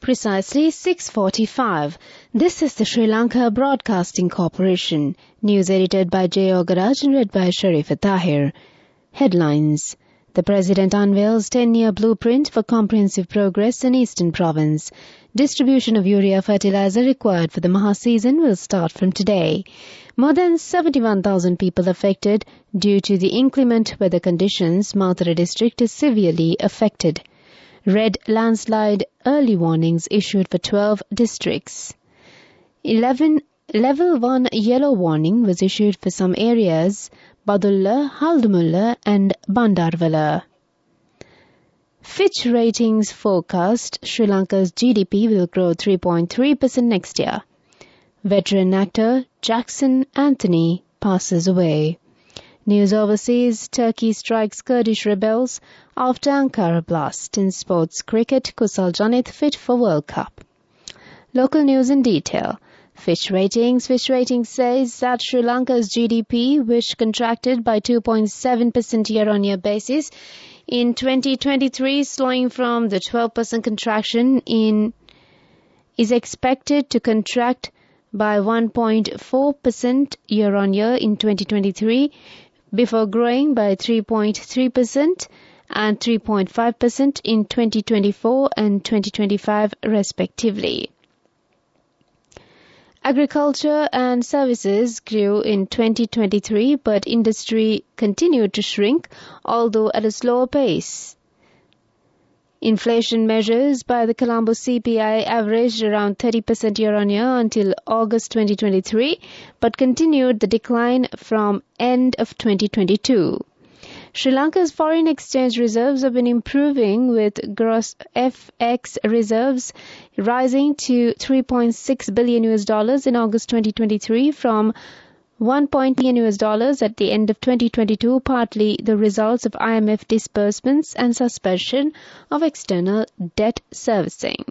Precisely 6:45. This is the Sri Lanka Broadcasting Corporation. News edited by J. Ogaraj and read by Sharifah Tahir. Headlines. The President unveils 10-year blueprint for comprehensive progress in Eastern Province. Distribution of urea fertilizer required for the Maha season will start from today. More than 71,000 people affected due to the inclement weather conditions. Mathura district is severely affected. Red landslide early warnings issued for 12 districts. Level 1 yellow warning was issued for some areas, Badulla, Haldumulla and Bandarvala. Fitch Ratings forecast Sri Lanka's GDP will grow 3.3% next year. Veteran actor Jackson Anthony passes away. News overseas, Turkey strikes Kurdish rebels after Ankara blast. In sports cricket, Kusal Janith fit for World Cup. Local news in detail. Fitch Ratings says that Sri Lanka's GDP, which contracted by 2.7% year-on-year basis in 2023, slowing from the 12% contraction is expected to contract by 1.4% year-on-year in 2023, before growing by 3.3% and 3.5% in 2024 and 2025 respectively. Agriculture and services grew in 2023, but industry continued to shrink, although at a slower pace. Inflation measures by the Colombo CPI averaged around 30% year-on-year until August 2023, but continued the decline from end of 2022. Sri Lanka's foreign exchange reserves have been improving, with gross FX reserves rising to $3.6 billion in August 2023 from $1 billion at the end of 2022, partly the results of IMF disbursements and suspension of external debt servicing.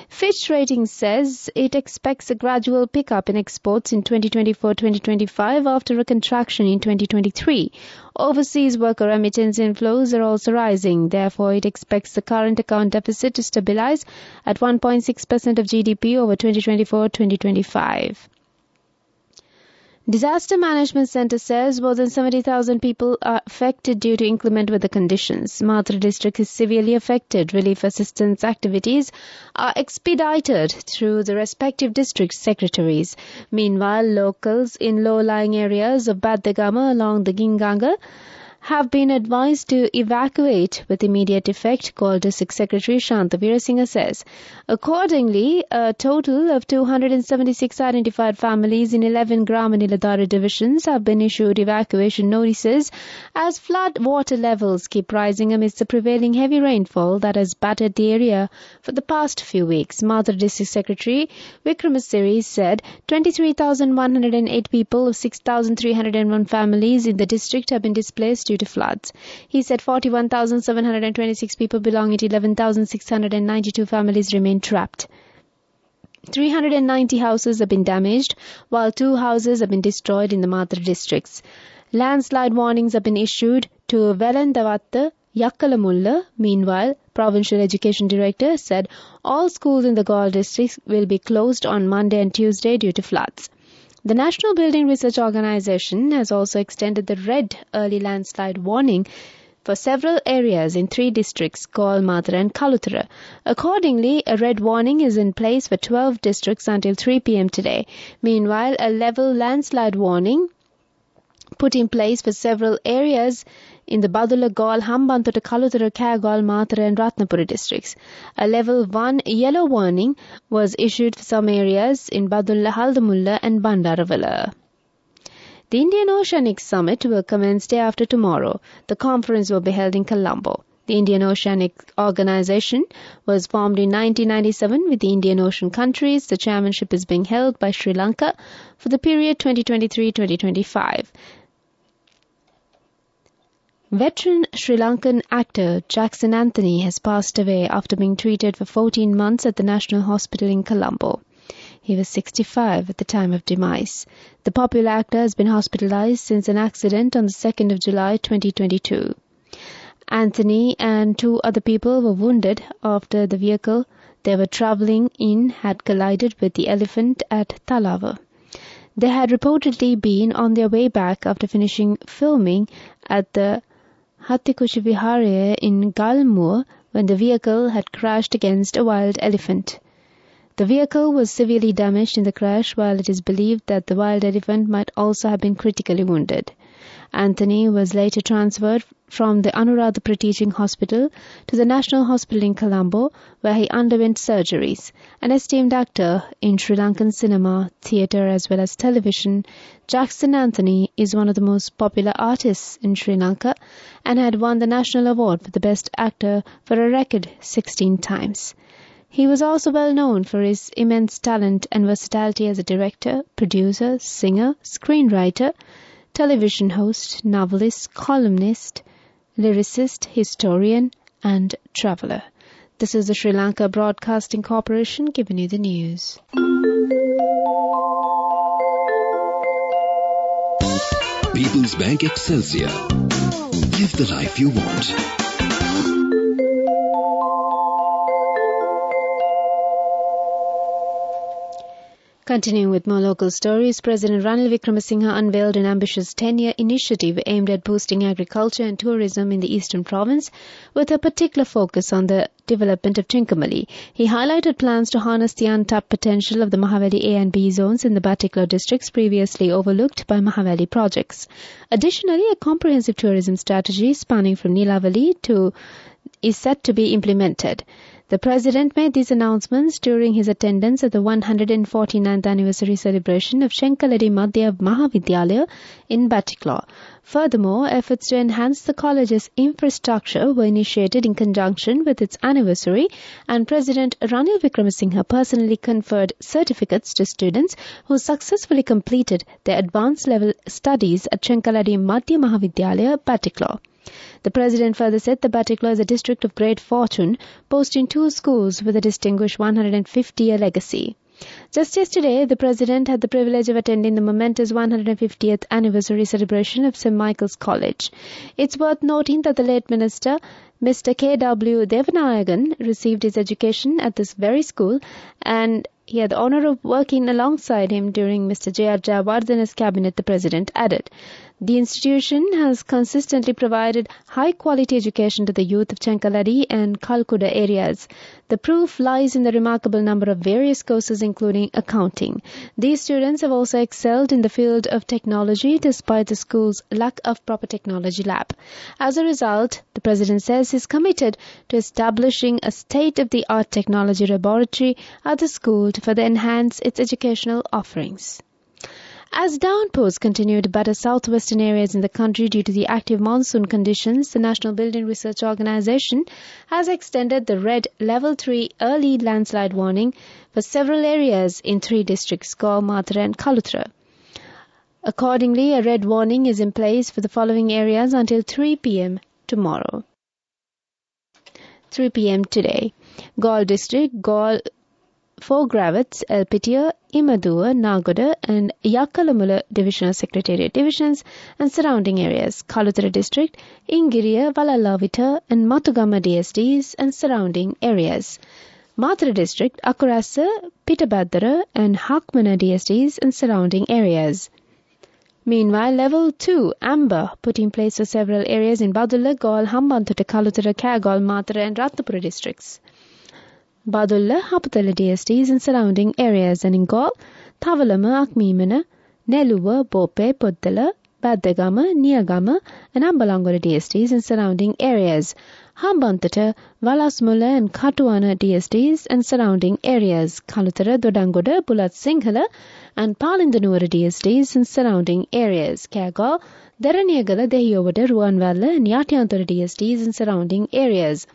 Fitch Ratings says it expects a gradual pickup in exports in 2024-2025 after a contraction in 2023. Overseas worker remittance inflows are also rising. Therefore, it expects the current account deficit to stabilize at 1.6% of GDP over 2024-2025. Disaster Management Centre says more than 70,000 people are affected due to inclement weather conditions. Mathura district is severely affected. Relief assistance activities are expedited through the respective district secretaries. Meanwhile, locals in low-lying areas of Baddagama along the Ginganga have been advised to evacuate with immediate effect, called District Secretary Shanta Veerasinghe says. Accordingly, a total of 276 identified families in 11 Gram and Niladhara divisions have been issued evacuation notices as flood water levels keep rising amidst the prevailing heavy rainfall that has battered the area for the past few weeks. Mathura District Secretary Vikramasiri said 23,108 people of 6,301 families in the district have been displaced due to floods. He said 41,726 people belonging to 11,692 families remain trapped. 390 houses have been damaged, while 2 houses have been destroyed in the Mathura districts. Landslide warnings have been issued to Velendavatta, Yakkalamulla. Meanwhile, Provincial Education Director said all schools in the Galle district will be closed on Monday and Tuesday due to floods. The National Building Research Organisation has also extended the red early landslide warning for several areas in 3 districts, Galle, Mathura and Kaluthara. Accordingly, a red warning is in place for 12 districts until 3 p.m. today. Meanwhile, a level landslide warning put in place for several areas in the Badulla, Galle, Hambantota, Kaluthara, Kaggal, Mathura and Ratnapura districts. A level 1 yellow warning was issued for some areas in Badulla, Haldumulla and Bandaravala. The Indian Oceanic Summit will commence day after tomorrow. The conference will be held in Colombo. The Indian Oceanic Organization was formed in 1997 with the Indian Ocean countries. The chairmanship is being held by Sri Lanka for the period 2023-2025. Veteran Sri Lankan actor Jackson Anthony has passed away after being treated for 14 months at the National Hospital in Colombo. He was 65 at the time of demise. The popular actor has been hospitalized since an accident on the 2nd of July 2022. Anthony and 2 other people were wounded after the vehicle they were travelling in had collided with the elephant at Talava. They had reportedly been on their way back after finishing filming at the Hattikushi Viharaya in Galmur when the vehicle had crashed against a wild elephant. The vehicle was severely damaged in the crash, while it is believed that the wild elephant might also have been critically wounded. Anthony was later transferred from the Anuradhapura Teaching Hospital to the National Hospital in Colombo, where he underwent surgeries. An esteemed actor in Sri Lankan cinema, theatre as well as television, Jackson Anthony is one of the most popular artists in Sri Lanka and had won the National Award for the Best Actor for a record 16 times. He was also well known for his immense talent and versatility as a director, producer, singer, screenwriter, television host, novelist, columnist, lyricist, historian, and traveller. This is the Sri Lanka Broadcasting Corporation giving you the news. People's Bank Excelsior. Live the life you want. Continuing with more local stories, President Ranil Wickremesinghe unveiled an ambitious 10-year initiative aimed at boosting agriculture and tourism in the eastern province, with a particular focus on the development of Trincomalee. He highlighted plans to harness the untapped potential of the Mahaweli A and B zones in the Batticaloa districts previously overlooked by Mahaweli projects. Additionally, a comprehensive tourism strategy spanning from Nilavali is set to be implemented. The President made these announcements during his attendance at the 149th anniversary celebration of Shenkaladi Madhya Mahavidyalaya in Batticaloa. Furthermore, efforts to enhance the college's infrastructure were initiated in conjunction with its anniversary, and President Ranil Wickremesinghe personally conferred certificates to students who successfully completed their advanced level studies at Shenkaladi Madhya Mahavidyalaya, Batticaloa. The President further said the Batticaloa is a district of great fortune, boasting 2 schools with a distinguished 150-year legacy. Just yesterday, the President had the privilege of attending the momentous 150th anniversary celebration of St. Michael's College. It's worth noting that the late Minister, Mr. K.W. Devanayagan, received his education at this very school, and he had the honour of working alongside him during Mr. J.R. Jayawardena's cabinet, the President added. The institution has consistently provided high-quality education to the youth of Chenkaladi and Kalkuda areas. The proof lies in the remarkable number of various courses including accounting. These students have also excelled in the field of technology despite the school's lack of proper technology lab. As a result, the President says he is committed to establishing a state-of-the-art technology laboratory at the school to further enhance its educational offerings. As downpours continue to batter southwestern areas in the country due to the active monsoon conditions, the National Building Research Organisation has extended the red Level 3 early landslide warning for several areas in 3 districts, Galle, Mathura and Kaluthara. Accordingly, a red warning is in place for the following areas until 3 p.m. tomorrow. 3 p.m. today. Galle District, Galle, Four Gravats, Elpitiya, Imaduwa, Nagoda and Yakkalamula Divisional Secretariat Divisions and surrounding areas, Kaluthara District, Ingiriya, Valalavita and Matugama DSDs and surrounding areas. Mathura District, Akurasa, Pitabadara and Hakmana DSDs and surrounding areas. Meanwhile, Level 2 Amber put in place for several areas in Badulla, Galle, Hambantota, Kaluthara, Kagol, Mathura and Ratnapura districts. Badulla, Hapatala DSDs and surrounding areas, and in Galle, Tavalama, Akmimana, Neluwa, Bope, Poddala, Baddagama, Niyagama and Ambalangora DSDs and surrounding areas. Hambantota, Valasmula and Katuana DSDs and surrounding areas. Kaluthara, Dodangoda, Bulat Sinhala and Palindanura DSDs and surrounding areas. Kagol, Deraniyagala, Dehiyovada, Ruanvalla and Yatyantora DSDs and surrounding areas.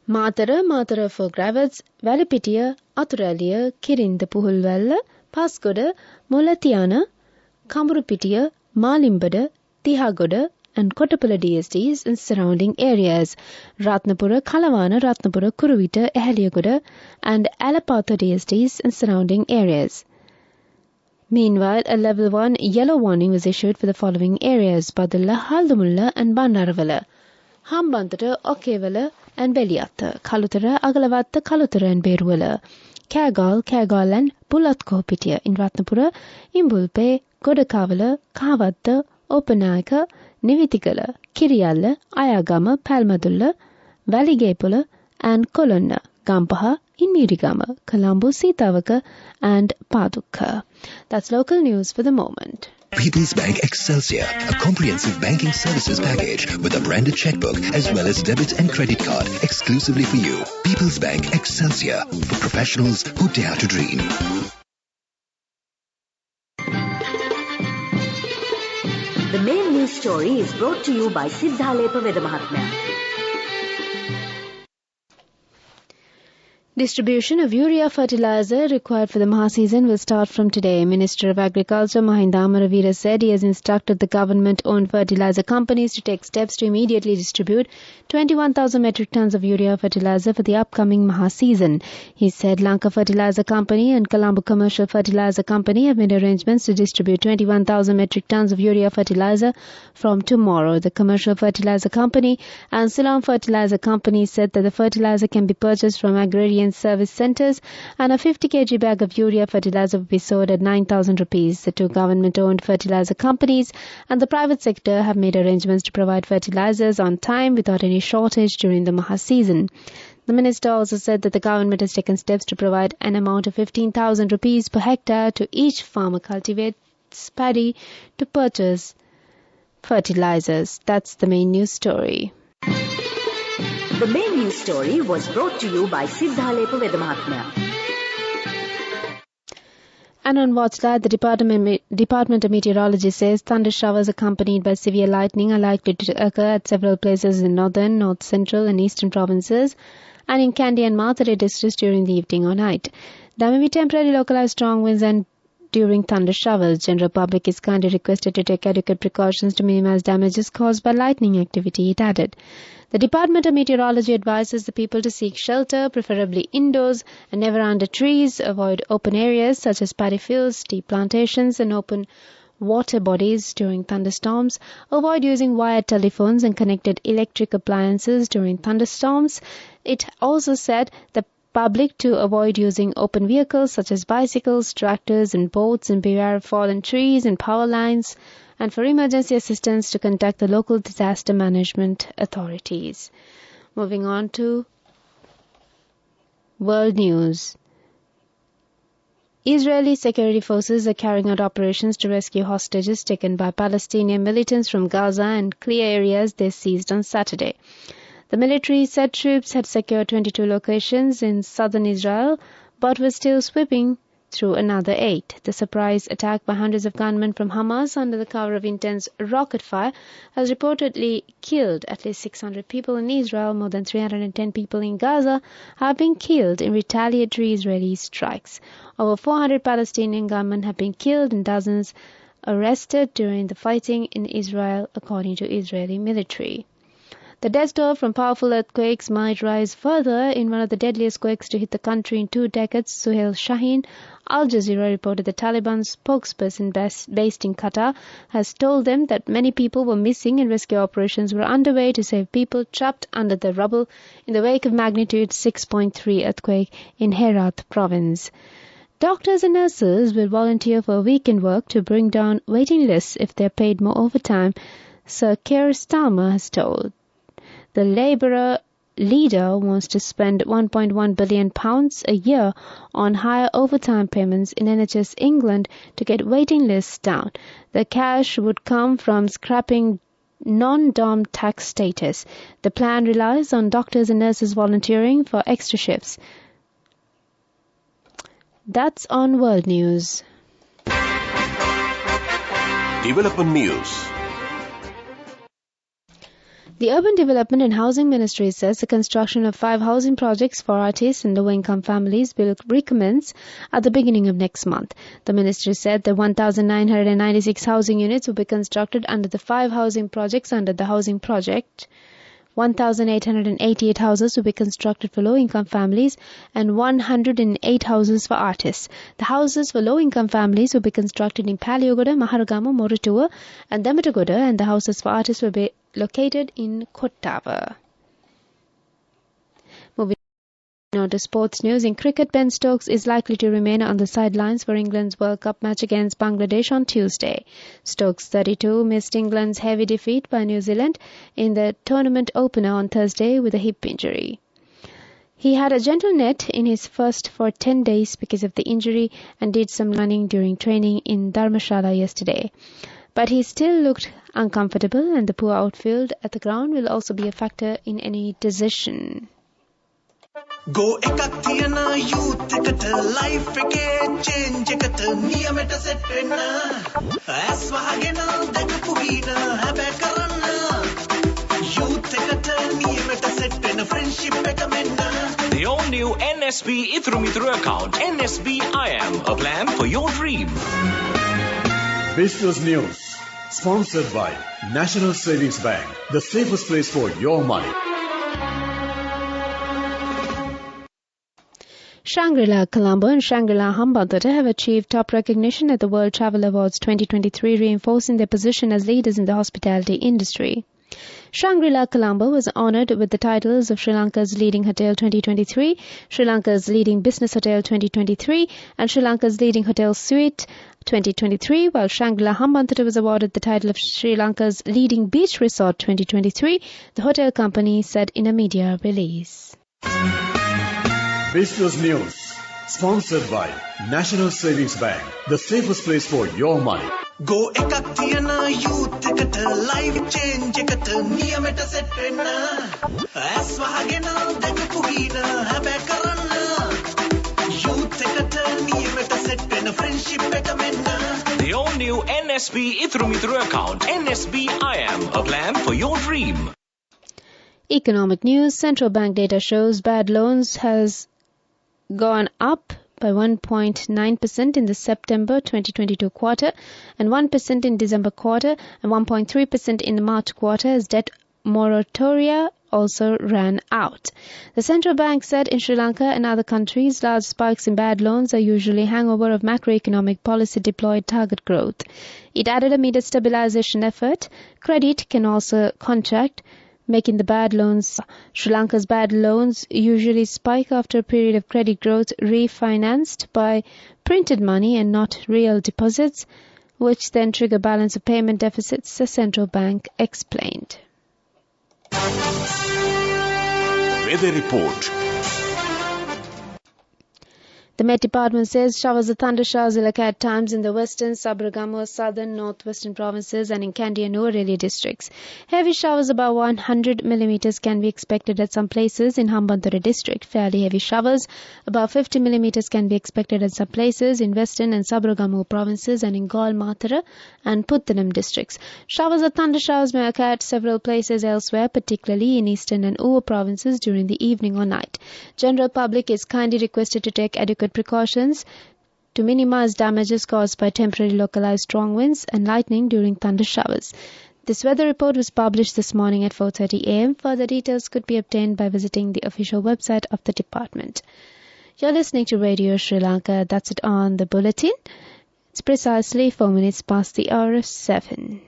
Mathura for Gravats, Valipitiya, Aturaliya, Kirinda Puhulvalla, Paskoda, Mulatiyana, Kamurupitiya, Malimbada, Tihagoda and Kotapula DSDs and surrounding areas. Ratnapura, Kalavana, Ratnapura, Kuruvita, Ehaliyagoda and Alapatha DSDs and surrounding areas. Meanwhile, a Level 1 yellow warning was issued for the following areas: Badulla, Haldamulla and Bandaravala, Hambantota, Okkevala and Beliatta, Kalutara, Agalavatta, Kalutara and Berwala, Kagol and Pulatko in Ratnapura, Imbulpe, Godakavala, Kavatta, Opanayaka, Nivitikala, Kiriyalla, Ayagama, Palmadulla, Valigapula, and Kolonna, Gampaha, in Mirigama, Colombo, Sitavaka, and Padukka. That's local news for the moment. People's Bank Excelsior, a comprehensive banking services package with a branded checkbook as well as debit and credit card exclusively for you. People's Bank Excelsior, for professionals who dare to dream. The main news story is brought to you by Sinhala Mahatmya. Distribution of urea fertilizer required for the Maha season will start from today. Minister of Agriculture Mahinda Amaravira said he has instructed the government-owned fertilizer companies to take steps to immediately distribute 21,000 metric tons of urea fertilizer for the upcoming Maha season. He said Lanka Fertilizer Company and Colombo Commercial Fertilizer Company have made arrangements to distribute 21,000 metric tons of urea fertilizer from tomorrow. The Commercial Fertilizer Company and Ceylon Fertilizer Company said that the fertilizer can be purchased from agrarian service centers and a 50 kg bag of urea fertilizer will be sold at 9,000 rupees. The two government-owned fertilizer companies and the private sector have made arrangements to provide fertilizers on time without any shortage during the Maha season. The minister also said that the government has taken steps to provide an amount of 15,000 rupees per hectare to each farmer cultivates paddy to purchase fertilizers. That's the main news story. The main news story was brought to you by Sinhala Mahatmya. And on WhatsApp, the Department of Meteorology says thunder showers accompanied by severe lightning are likely to occur at several places in northern, north central and eastern provinces and in Kandy and Mathare districts during the evening or night. There may be temporary localized strong winds and during thunder showers. General public is kindly requested to take adequate precautions to minimize damages caused by lightning activity, it added. The Department of Meteorology advises the people to seek shelter, preferably indoors and never under trees, avoid open areas such as paddy fields, tea plantations and open water bodies during thunderstorms, avoid using wired telephones and connected electric appliances during thunderstorms. It also said the public to avoid using open vehicles such as bicycles, tractors and boats and beware of fallen trees and power lines, and for emergency assistance to contact the local disaster management authorities. Moving on to world news. Israeli security forces are carrying out operations to rescue hostages taken by Palestinian militants from Gaza and clear areas they seized on Saturday. The military said troops had secured 22 locations in southern Israel, but were still sweeping through another 8. The surprise attack by hundreds of gunmen from Hamas under the cover of intense rocket fire has reportedly killed at least 600 people in Israel. More than 310 people in Gaza have been killed in retaliatory Israeli strikes. Over 400 Palestinian gunmen have been killed and dozens arrested during the fighting in Israel, according to Israeli military. The death toll from powerful earthquakes might rise further in one of the deadliest quakes to hit the country in 2 decades. Suhail Shaheen, Al Jazeera reported the Taliban spokesperson based in Qatar has told them that many people were missing and rescue operations were underway to save people trapped under the rubble in the wake of magnitude 6.3 earthquake in Herat province. Doctors and nurses will volunteer for weekend work to bring down waiting lists if they are paid more overtime, Sir Keir Starmer has told. The Labour leader wants to spend £1.1 billion a year on higher overtime payments in NHS England to get waiting lists down. The cash would come from scrapping non-dom tax status. The plan relies on doctors and nurses volunteering for extra shifts. That's on World News. Development News. The Urban Development and Housing Ministry says the construction of 5 housing projects for artists and low-income families will recommence at the beginning of next month. The ministry said that 1,996 housing units will be constructed under the 5 housing projects under the housing project. 1,888 houses will be constructed for low-income families and 108 houses for artists. The houses for low-income families will be constructed in Paliyagoda, Maharagama, Moratuwa and Damatagoda, and the houses for artists will be located in Kottava. Now to sports news. In cricket, Ben Stokes is likely to remain on the sidelines for England's World Cup match against Bangladesh on Tuesday. Stokes, 32, missed England's heavy defeat by New Zealand in the tournament opener on Thursday with a hip injury. He had a gentle net in his first for 10 days because of the injury and did some running during training in Dharmashala yesterday. But he still looked uncomfortable, and the poor outfield at the ground will also be a factor in any decision. Go ekak thiyana youth eකට life එකේ change එකට නියමෙට set වෙන්න ඇස් වහගෙන දැකපු හීන හැබැ කරන්න youth එකට නියමෙට set වෙන friendship එක මෙන්න. The all-new NSB Ithru Mithru account, NSB IAM, a plan for your dream. Business News, sponsored by National Savings Bank, the safest place for your money. Shangri-La Colombo and Shangri-La Hambantota have achieved top recognition at the World Travel Awards 2023, reinforcing their position as leaders in the hospitality industry. Shangri-La Colombo was honoured with the titles of Sri Lanka's Leading Hotel 2023, Sri Lanka's Leading Business Hotel 2023, and Sri Lanka's Leading Hotel Suite 2023, while Shangri-La Hambantota was awarded the title of Sri Lanka's Leading Beach Resort 2023, the hotel company said in a media release. Business News, sponsored by National Savings Bank, the safest place for your money. Go ekak thiyana youth එකට life change එකට නියමෙට set වෙන්න ඇස් වහගෙන දැකපු හීන හැබැ කරන්න youth එකට නියමෙට set වෙන friendship එක මෙන්න. The all-new NSB Ithru Mithru account, NSB IAM, a plan for your dream. Economic news. Central bank data shows bad loans has gone up by 1.9% in the September 2022 quarter and 1% in December quarter and 1.3% in the March quarter as debt moratoria also ran out. The central bank said in Sri Lanka and other countries, large spikes in bad loans are usually hangover of macroeconomic policy deployed target growth. It added amid a stabilization effort, credit can also contract, making the bad loans. Sri Lanka's bad loans usually spike after a period of credit growth refinanced by printed money and not real deposits, which then trigger balance of payment deficits, the central bank explained. Weather report. The Met Department says showers or thunder showers will occur at times in the western, Sabaragamuwa, southern, northwestern provinces and in Kandy and Nuwara districts. Heavy showers above 100 millimeters can be expected at some places in Hambantota district. Fairly heavy showers above 50 millimeters can be expected at some places in western and Sabaragamuwa provinces and in Galle Matara and Puttanam districts. Showers or thunder showers may occur at several places elsewhere, particularly in eastern and Uva provinces during the evening or night. General public is kindly requested to take adequate precautions to minimize damages caused by temporary localized strong winds and lightning during thunder showers. This weather report was published this morning at 4:30 a.m. Further details could be obtained by visiting the official website of the department. You're listening to Radio Sri Lanka. That's it on the bulletin. It's precisely 4 minutes past the hour of 7.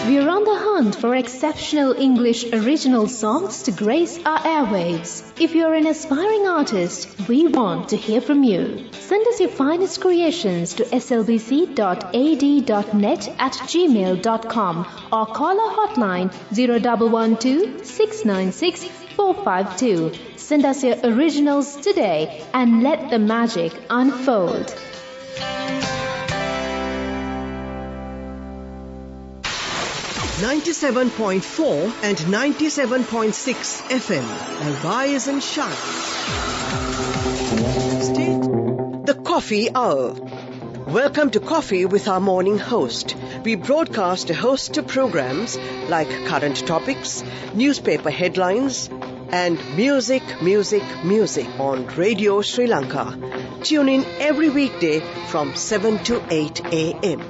We're on the hunt for exceptional English original songs to grace our airwaves. If you're an aspiring artist, we want to hear from you. Send us your finest creations to slbc.ad.net@gmail.com or call our hotline 0112 696 452. Send us your originals today and let the magic unfold. 97.4 and 97.6 FM. Rise and shine. The Coffee Hour. Welcome to Coffee with our morning host. We broadcast a host of programs like current topics, newspaper headlines, and music on Radio Sri Lanka. Tune in every weekday from 7 to 8 a.m.